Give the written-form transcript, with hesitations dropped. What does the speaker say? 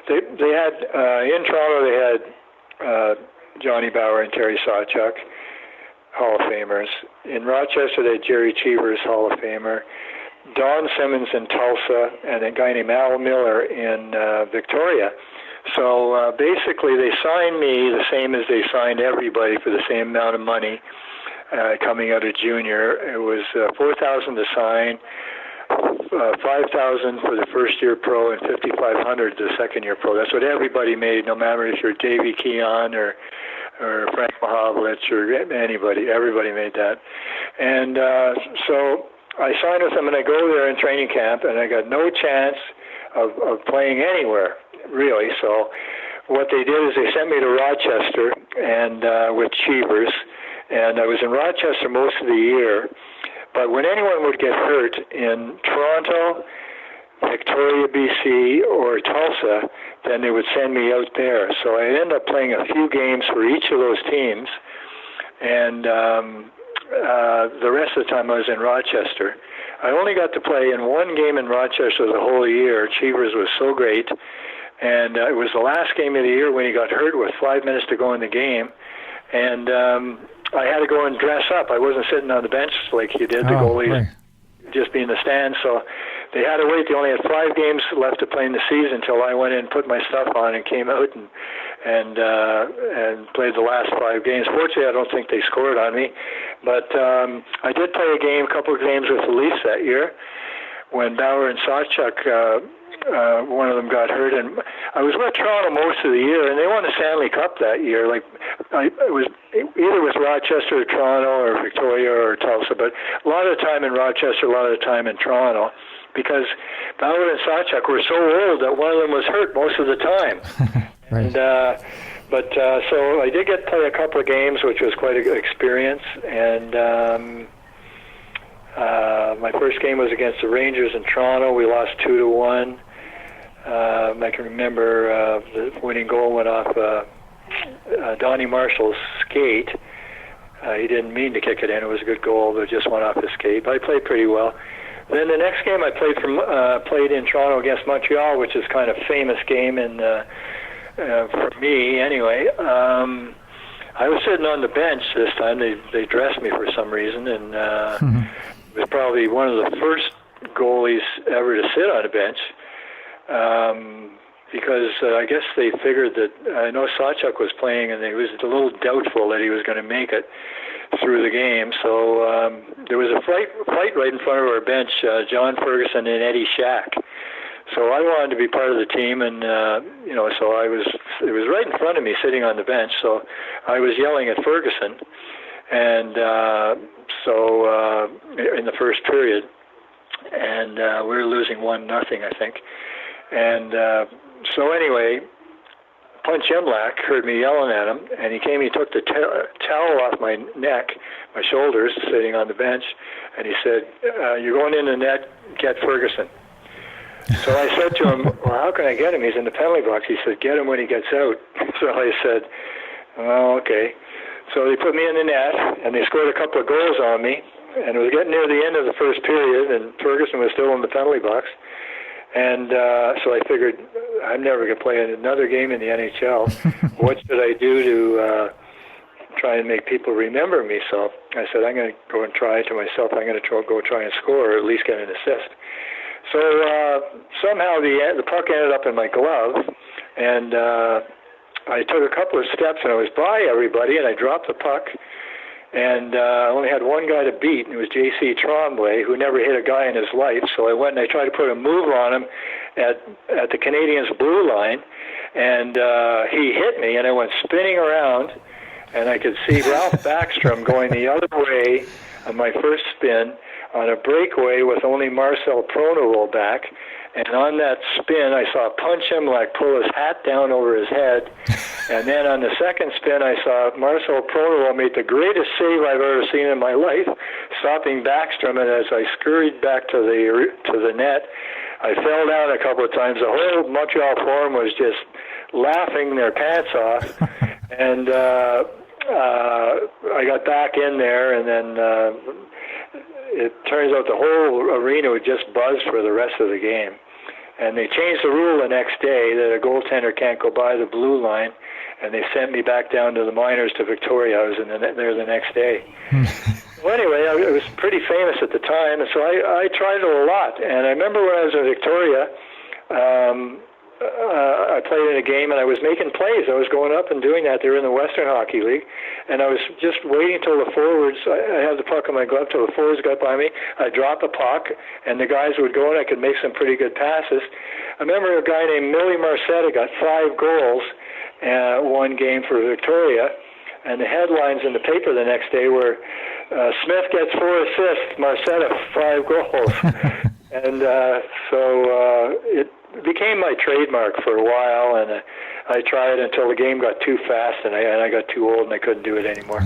they had in Toronto they had Johnny Bower and Terry Sawchuk, Hall of Famers. In Rochester they had Jerry Cheevers, Hall of Famer. Don Simmons in Tulsa, and a guy named Al Miller in Victoria. So basically they signed me the same as they signed everybody for the same amount of money coming out of junior. It was $4,000 to sign, $5,000 for the first year pro, and $5,500 the second year pro. That's what everybody made, no matter if you're Davey Keon or Frank Mahovlich or anybody. Everybody made that. And so I signed with them, and I go there in training camp, and I got no chance of playing anywhere, really. So what they did is they sent me to Rochester and with Cheevers, and I was in Rochester most of the year. But when anyone would get hurt in Toronto, Victoria, BC, or Tulsa, then they would send me out there. So I ended up playing a few games for each of those teams, and the rest of the time I was in Rochester. I only got to play in one game in Rochester the whole year. Cheevers was so great, and it was the last game of the year when he got hurt with 5 minutes to go in the game, and I had to go and dress up. I wasn't sitting on the bench like you did, the goalie, right. Just be in the stands. So they had to wait. They only had 5 games left to play in the season until I went in and put my stuff on and came out and played the last 5 games. Fortunately, I don't think they scored on me, but I did play a couple of games with the Leafs that year when Bauer and Sawchuk, one of them got hurt, and I was with Toronto most of the year, and they won the Stanley Cup that year. Like it was either with Rochester or Toronto or Victoria or Tulsa, but a lot of the time in Rochester, a lot of the time in Toronto, because Bauer and Sawchuk were so old that one of them was hurt most of the time. Right. And, so I did get to play a couple of games, which was quite an experience, and my first game was against the Rangers in Toronto. We lost 2-1. I can remember the winning goal went off Donnie Marshall's skate. He didn't mean to kick it in. It was a good goal, but it just went off his skate. But I played pretty well. Then the next game I played in Toronto against Montreal, which is kind of a famous game for me anyway. I was sitting on the bench this time. They dressed me for some reason, and it was probably one of the first goalies ever to sit on a bench, because I guess they figured that, I know Sawchuk was playing, and it was a little doubtful that he was going to make it through the game. So there was a fight right in front of our bench, John Ferguson and Eddie Shack. So I wanted to be part of the team, and so it was right in front of me sitting on the bench. So I was yelling at Ferguson, and in the first period, and we were losing 1-0, I think. And so anyway, Punch Imlach heard me yelling at him, and he took the towel off my neck, my shoulders, sitting on the bench, and he said, "You're going in the net, get Ferguson." So I said to him, "Well, how can I get him? He's in the penalty box." He said, "Get him when he gets out." So I said, "Oh, okay." So they put me in the net, and they scored a couple of goals on me, and it was getting near the end of the first period, and Ferguson was still in the penalty box. And so I figured, I'm never going to play another game in the NHL. What should I do to try and make people remember me? So I said, I'm going to go and try to myself. I'm going to go try and score, or at least get an assist. So somehow the puck ended up in my glove, and I took a couple of steps, and I was by everybody, and I dropped the puck, and I only had one guy to beat, and it was J.C. Tremblay, who never hit a guy in his life. So I went and I tried to put a move on him at the Canadiens' blue line, and he hit me, and I went spinning around, and I could see Ralph Backstrom going the other way on my first spin on a breakaway with only Marcel Prono roll back. And on that spin, I saw Punch Imlach pull his hat down over his head. And then on the second spin, I saw Marcel Prono make the greatest save I've ever seen in my life, stopping Backstrom. And as I scurried back to the net, I fell down a couple of times. The whole Montreal Forum was just laughing their pants off. And I got back in there, and then it turns out the whole arena would just buzz for the rest of the game. And they changed the rule the next day that a goaltender can't go by the blue line, and they sent me back down to the minors to Victoria. I was there the next day. Well, anyway, I was pretty famous at the time, and so I tried it a lot. And I remember when I was in Victoria, I played in a game, and I was making plays. I was going up and doing that. They were in the Western Hockey League, and I was just waiting till the forwards, I had the puck in my glove till the forwards got by me. I'd drop a puck, and the guys would go, and I could make some pretty good passes. I remember a guy named Millie Marcetta got 5 goals one game for Victoria, and the headlines in the paper the next day were, Smith gets 4 assists, Marcetta 5 goals. And so it became my trademark for a while, and I tried until the game got too fast, and I got too old, and I couldn't do it anymore.